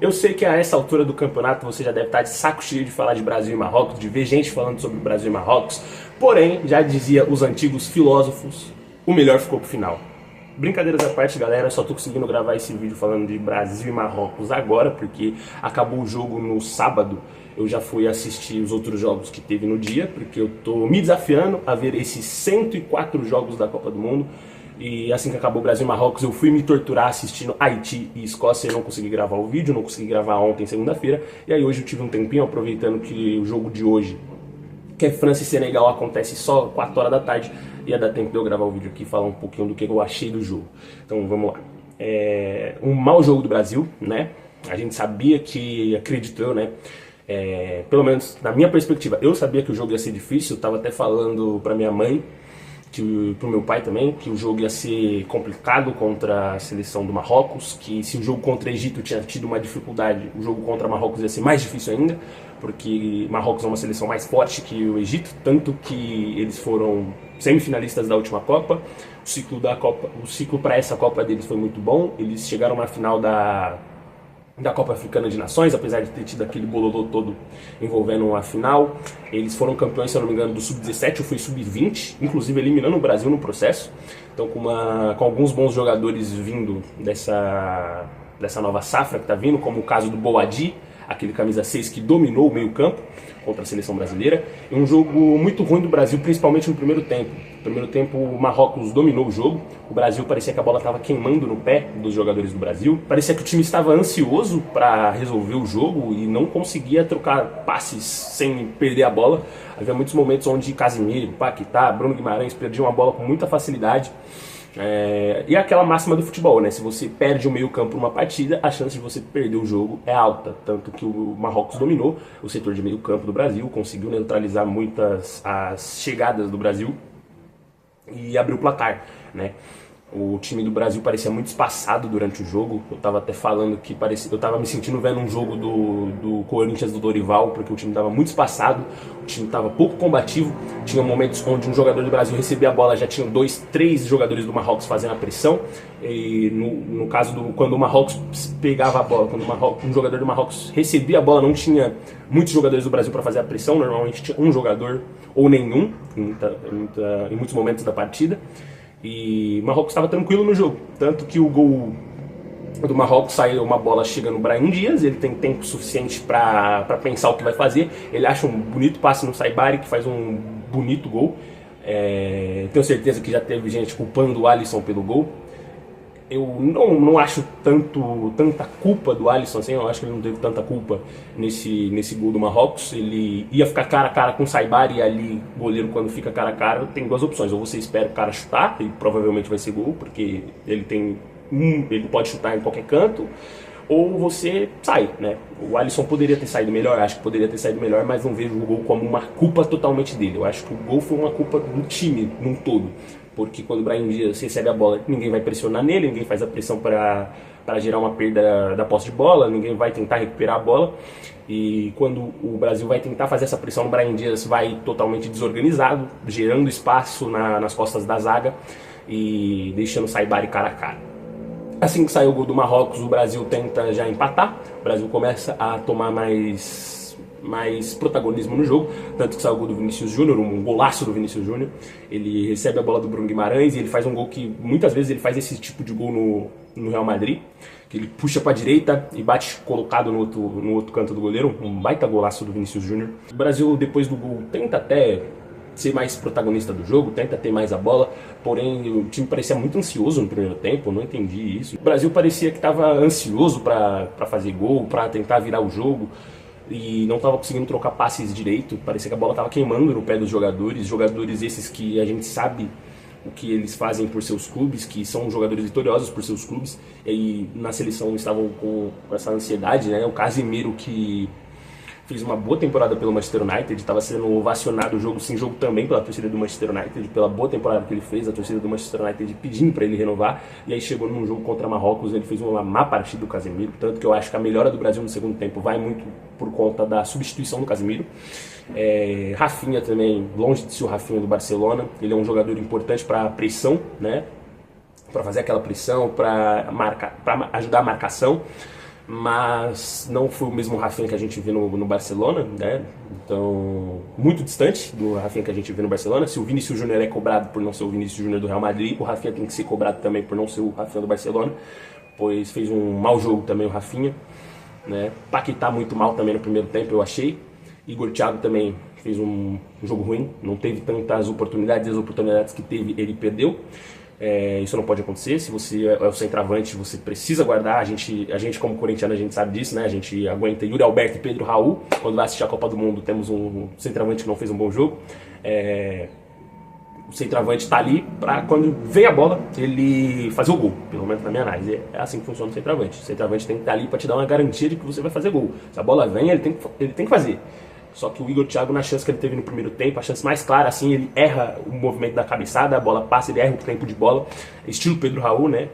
Eu sei que a essa altura do campeonato você já deve estar de saco cheio de falar de Brasil e Marrocos, de ver gente falando sobre Brasil e Marrocos, porém, já dizia os antigos filósofos, o melhor ficou pro final. Brincadeiras à parte, galera, só tô conseguindo gravar esse vídeo falando de Brasil e Marrocos agora, porque acabou o jogo no sábado. Eu já fui assistir os outros jogos que teve no dia, porque eu tô me desafiando a ver esses 104 jogos da Copa do Mundo. E assim que acabou o Brasil e Marrocos, eu fui me torturar assistindo Haiti e Escócia e não consegui gravar o vídeo, não consegui gravar ontem, segunda-feira. E aí hoje eu tive um tempinho, aproveitando que o jogo de hoje, que é França e Senegal, acontece só 4 horas da tarde, ia dar tempo de eu gravar o vídeo aqui e falar um pouquinho do que eu achei do jogo. Então vamos lá. Um mau jogo do Brasil, né? A gente sabia que, acredito eu, né? Pelo menos na minha perspectiva, eu sabia que o jogo ia ser difícil. Eu tava até falando pra minha mãe, pro meu pai também, que o jogo ia ser complicado contra a seleção do Marrocos, que se o jogo contra o Egito tinha tido uma dificuldade, o jogo contra Marrocos ia ser mais difícil ainda, porque Marrocos é uma seleção mais forte que o Egito, tanto que eles foram semifinalistas da última Copa. O ciclo para essa Copa deles foi muito bom. Eles chegaram na final da Copa Africana de Nações, apesar de ter tido aquele bololô todo envolvendo a final. Eles foram campeões, se eu não me engano, do Sub-17 ou foi Sub-20, inclusive eliminando o Brasil no processo. Então com alguns bons jogadores vindo dessa nova safra que está vindo, como o caso do Boadi, aquele camisa 6 que dominou o meio campo contra a seleção brasileira. E um jogo muito ruim do Brasil, principalmente no primeiro tempo. No primeiro tempo o Marrocos dominou o jogo, o Brasil parecia que a bola estava queimando no pé dos jogadores do Brasil, parecia que o time estava ansioso para resolver o jogo e não conseguia trocar passes sem perder a bola. Havia muitos momentos onde Casemiro, Paquetá, Bruno Guimarães perdiam a bola com muita facilidade. E aquela máxima do futebol, né? Se você perde o meio campo numa partida, a chance de você perder o jogo é alta. Tanto que o Marrocos dominou o setor de meio campo do Brasil, conseguiu neutralizar muitas as chegadas do Brasil e abriu o placar, né? O time do Brasil parecia muito espaçado durante o jogo. Eu tava até falando que eu tava me sentindo vendo um jogo do Corinthians do Dorival, porque o time tava muito espaçado, o time tava pouco combativo. Tinha momentos onde um jogador do Brasil recebia a bola, já tinham 2, 3 jogadores do Marrocos fazendo a pressão. E no caso quando o Marrocos pegava a bola, quando um jogador do Marrocos recebia a bola, não tinha muitos jogadores do Brasil para fazer a pressão. Normalmente tinha um jogador ou nenhum em muitos momentos da partida. E o Marrocos estava tranquilo no jogo, tanto que o gol do Marrocos saiu uma bola chega no Brahim Dias, ele tem tempo suficiente para pensar o que vai fazer, ele acha um bonito passe no Saibari, que faz um bonito gol. Tenho certeza que já teve gente culpando o Alisson pelo gol. Eu não acho tanta culpa do Alisson assim, eu acho que ele não teve tanta culpa nesse gol do Marrocos. Ele ia ficar cara a cara com o Saibari, e ali o goleiro, quando fica cara a cara, tem duas opções: ou você espera o cara chutar, e provavelmente vai ser gol, porque ele pode chutar em qualquer canto, ou você sai, né? O Alisson poderia ter saído melhor, acho que poderia ter saído melhor, mas não vejo o gol como uma culpa totalmente dele. Eu acho que o gol foi uma culpa do time num todo, porque quando o Brahim Dias recebe a bola, ninguém vai pressionar nele, ninguém faz a pressão para gerar uma perda da posse de bola, ninguém vai tentar recuperar a bola. E quando o Brasil vai tentar fazer essa pressão, o Brahim Dias vai totalmente desorganizado, gerando espaço nas costas da zaga e deixando o Saibari cara a cara. Assim que sai o gol do Marrocos, o Brasil tenta já empatar, o Brasil começa a tomar mais protagonismo no jogo, tanto que sai o gol do Vinícius Júnior, um golaço do Vinícius Júnior. Ele recebe a bola do Bruno Guimarães e ele faz um gol que muitas vezes ele faz esse tipo de gol no Real Madrid, que ele puxa para a direita e bate colocado no outro canto do goleiro, um baita golaço do Vinícius Júnior. O Brasil, depois do gol, tenta até ser mais protagonista do jogo, tenta ter mais a bola, porém o time parecia muito ansioso no primeiro tempo, eu não entendi isso. O Brasil parecia que estava ansioso para fazer gol, para tentar virar o jogo, e não estava conseguindo trocar passes direito. Parecia que a bola estava queimando no pé dos jogadores esses que a gente sabe o que eles fazem por seus clubes, que são jogadores vitoriosos por seus clubes, e na seleção estavam com essa ansiedade, né? O Casemiro, que fez uma boa temporada pelo Manchester United, estava sendo ovacionado jogo sim jogo também pela torcida do Manchester United, pela boa temporada que ele fez, a torcida do Manchester United pedindo para ele renovar. E aí chegou num jogo contra Marrocos, ele fez uma má partida do Casemiro, tanto que eu acho que a melhora do Brasil no segundo tempo vai muito por conta da substituição do Casemiro. Rafinha também, longe de ser o Rafinha do Barcelona, ele é um jogador importante para a pressão, né? Para fazer aquela pressão, para ajudar a marcação. mas não foi o mesmo Rafinha que a gente viu no Barcelona, né? Então, muito distante do Rafinha que a gente viu no Barcelona. Se o Vinícius Júnior é cobrado por não ser o Vinícius Júnior do Real Madrid, o Rafinha tem que ser cobrado também por não ser o Rafinha do Barcelona, pois fez um mau jogo também o Rafinha, né? Paquetá muito mal também no primeiro tempo, eu achei. Igor Thiago também fez um jogo ruim, não teve tantas oportunidades, as oportunidades que teve ele perdeu. Isso não pode acontecer. Se você é o centroavante, você precisa guardar. A gente como corintiano, a gente sabe disso, né? A gente aguenta Yuri Alberto e Pedro Raul. Quando vai assistir a Copa do Mundo, temos um centroavante que não fez um bom jogo. O centroavante tá ali para quando vem a bola, ele fazer o gol. Pelo menos na minha análise, é assim que funciona o centroavante. O centroavante tem que estar ali para te dar uma garantia de que você vai fazer gol. Se a bola vem, ele tem que fazer. Só que o Igor Thiago, na chance que ele teve no primeiro tempo, a chance mais clara, assim, ele erra o movimento da cabeçada, a bola passa, ele erra o tempo de bola, estilo Pedro Raul, né?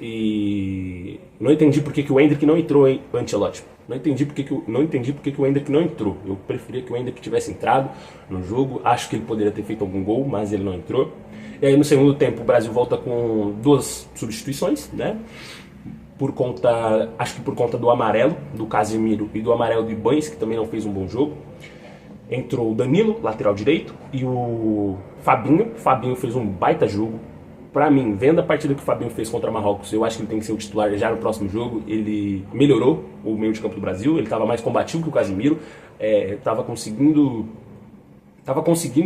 E não entendi por que o Endrick não entrou, hein, Ancelotti. Não entendi por que o Endrick não entrou. Eu preferia que o Endrick tivesse entrado no jogo. Acho que ele poderia ter feito algum gol, mas ele não entrou. E aí no segundo tempo o Brasil volta com 2 substituições, né? Acho que por conta do amarelo do Casemiro e do amarelo do Ibañez, que também não fez um bom jogo. Entrou o Danilo, lateral direito, e o Fabinho. O Fabinho fez um baita jogo. Pra mim, vendo a partida que o Fabinho fez contra Marrocos, eu acho que ele tem que ser o titular já no próximo jogo. Ele melhorou o meio de campo do Brasil, ele estava mais combativo que o Casemiro, estava conseguindo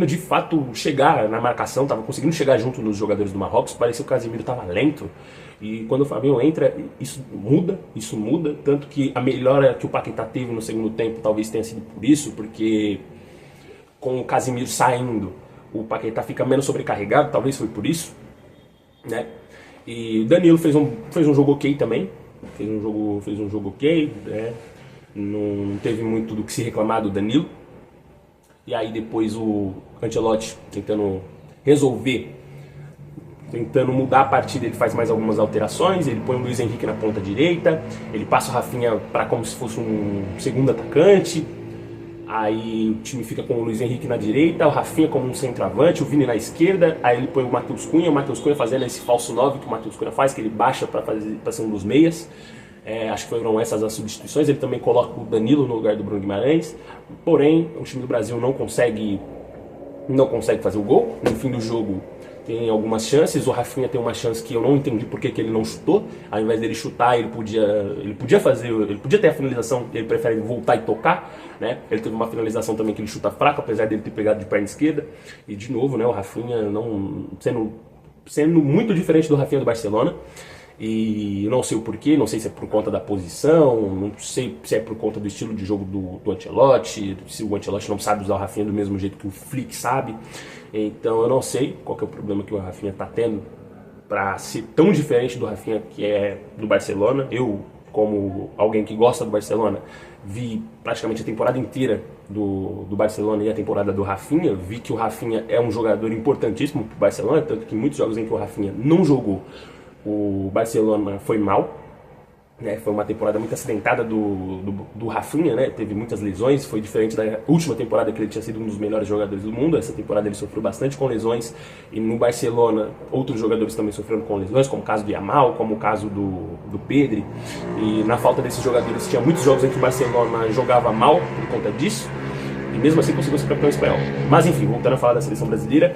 de fato chegar na marcação, estava conseguindo chegar junto nos jogadores do Marrocos. Parecia que o Casemiro estava lento, e quando o Fabinho entra, isso muda, tanto que a melhora que o Paquetá teve no segundo tempo talvez tenha sido por isso, porque com o Casemiro saindo, o Paquetá fica menos sobrecarregado, talvez foi por isso, né? E o Danilo fez um jogo ok também, fez um jogo ok, né? Não teve muito do que se reclamar do Danilo. E aí depois o Ancelotti tentando mudar a partida, ele faz mais algumas alterações, ele põe o Luiz Henrique na ponta direita, ele passa o Rafinha para como se fosse um segundo atacante, aí o time fica com o Luiz Henrique na direita, o Rafinha como um centroavante, o Vini na esquerda, aí ele põe o Matheus Cunha fazendo esse falso 9 que o Matheus Cunha faz, que ele baixa para ser um dos meias. Acho que foram essas as substituições. Ele também coloca o Danilo no lugar do Bruno Guimarães. Porém, o time do Brasil não consegue fazer o gol. No fim do jogo tem algumas chances. O Rafinha tem uma chance que eu não entendi por que ele não chutou. Ao invés dele chutar, ele podia ter a finalização. Ele prefere voltar e tocar, né? Ele teve uma finalização também que ele chuta fraco, apesar dele ter pegado de perna esquerda. E de novo, né, o Rafinha não sendo muito diferente do Rafinha do Barcelona. E eu não sei o porquê, não sei se é por conta da posição, não sei se é por conta do estilo de jogo do Ancelotti, se o Ancelotti não sabe usar o Rafinha do mesmo jeito que o Flick sabe. Então eu não sei qual que é o problema que o Rafinha está tendo para ser tão diferente do Rafinha que é do Barcelona. Eu, como alguém que gosta do Barcelona, vi praticamente a temporada inteira do Barcelona e a temporada do Rafinha, vi que o Rafinha é um jogador importantíssimo para o Barcelona, tanto que muitos jogos em que o Rafinha não jogou, o Barcelona foi mal, né? Foi uma temporada muito acidentada do Rafinha, né? Teve muitas lesões, foi diferente da última temporada que ele tinha sido um dos melhores jogadores do mundo. Essa temporada ele sofreu bastante com lesões, e no Barcelona outros jogadores também sofreram com lesões, como o caso do Yamal, como o caso do Pedri. E na falta desses jogadores tinha muitos jogos em que o Barcelona jogava mal por conta disso, e mesmo assim conseguiu ser campeão espanhol. Mas enfim, voltando a falar da seleção brasileira,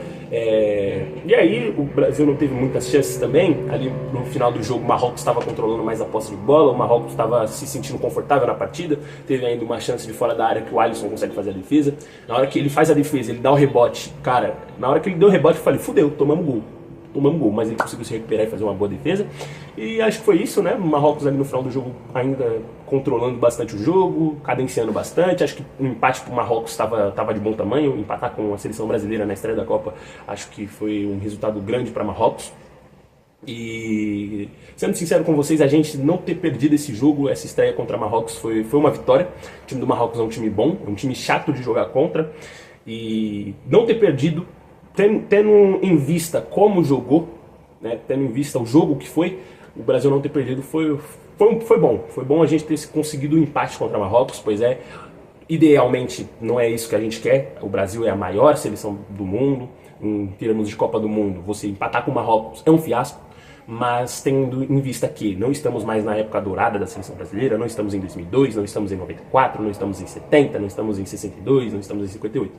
e aí o Brasil não teve muitas chances também. Ali no final do jogo o Marrocos estava controlando mais a posse de bola, o Marrocos estava se sentindo confortável na partida, teve ainda uma chance de fora da área que o Alisson consegue fazer a defesa. Na hora que ele faz a defesa, ele dá o rebote, cara, na hora que ele deu o rebote eu falei, fudeu, tomamos gol, mas ele conseguiu se recuperar e fazer uma boa defesa. E acho que foi isso, né? O Marrocos ali no final do jogo ainda controlando bastante o jogo, cadenciando bastante. Acho que o empate pro Marrocos estava de bom tamanho. Empatar com a seleção brasileira na estreia da Copa, acho que foi um resultado grande para Marrocos. E sendo sincero com vocês, a gente não ter perdido esse jogo, essa estreia contra Marrocos, foi uma vitória. O time do Marrocos é um time bom, é um time chato de jogar contra. E não ter perdido, tendo em vista como jogou, né, tendo em vista o jogo que foi, o Brasil não ter perdido foi bom. Foi bom a gente ter conseguido o empate contra Marrocos, pois idealmente não é isso que a gente quer. O Brasil é a maior seleção do mundo, em termos de Copa do Mundo. Você empatar com Marrocos é um fiasco, mas tendo em vista que não estamos mais na época dourada da seleção brasileira, não estamos em 2002, não estamos em 94, não estamos em 70, não estamos em 62, não estamos em 58.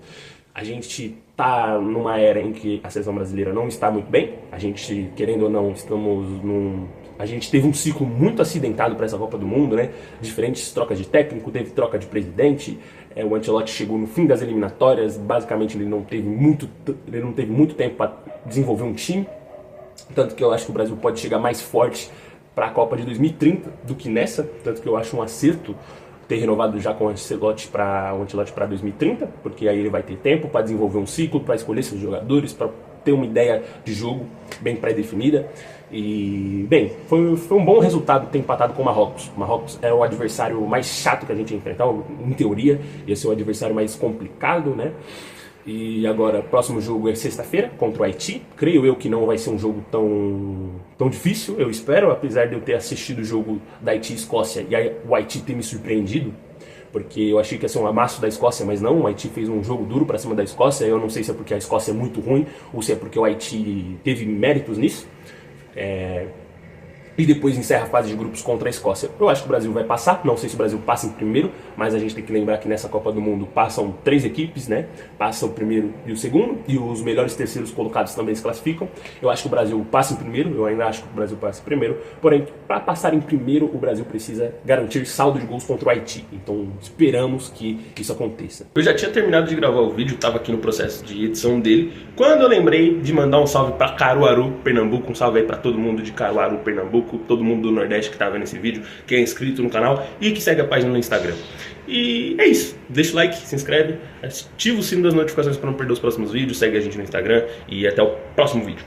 A gente está numa era em que a seleção brasileira não está muito bem, a gente, querendo ou não, a gente teve um ciclo muito acidentado para essa Copa do Mundo, né? Diferentes trocas de técnico, teve troca de presidente. O Ancelotti chegou no fim das eliminatórias, basicamente ele não teve muito tempo para desenvolver um time. Tanto que eu acho que o Brasil pode chegar mais forte para a Copa de 2030 do que nessa. Tanto que eu acho um acerto ter renovado já com o Ancelotti para 2030, porque aí ele vai ter tempo para desenvolver um ciclo, para escolher seus jogadores, para ter uma ideia de jogo bem pré-definida. E, bem, foi um bom resultado ter empatado com o Marrocos. O Marrocos é o adversário mais chato que a gente ia enfrentar, em teoria, ia ser o adversário mais complicado, né? E agora, o próximo jogo é sexta-feira, contra o Haiti. Creio eu que não vai ser um jogo tão difícil, eu espero, apesar de eu ter assistido o jogo da Haiti e Escócia e o Haiti ter me surpreendido, porque eu achei que ia ser um amasso da Escócia, mas não, o Haiti fez um jogo duro para cima da Escócia. Eu não sei se é porque a Escócia é muito ruim ou se é porque o Haiti teve méritos nisso. E depois encerra a fase de grupos contra a Escócia. Eu acho que o Brasil vai passar, não sei se o Brasil passa em primeiro, mas a gente tem que lembrar que nessa Copa do Mundo passam 3 equipes, né? Passa o primeiro e o segundo, e os melhores terceiros colocados também se classificam. Eu acho que o Brasil passa em primeiro, eu ainda acho que o Brasil passa em primeiro, porém, para passar em primeiro, o Brasil precisa garantir saldo de gols contra o Haiti. Então, esperamos que isso aconteça. Eu já tinha terminado de gravar o vídeo, estava aqui no processo de edição dele, quando eu lembrei de mandar um salve para Caruaru, Pernambuco, um salve aí para todo mundo de Caruaru, Pernambuco, todo mundo do Nordeste que tá vendo esse vídeo, que é inscrito no canal e que segue a página no Instagram. E é isso, deixa o like, se inscreve, ativa o sino das notificações para não perder os próximos vídeos, segue a gente no Instagram e até o próximo vídeo.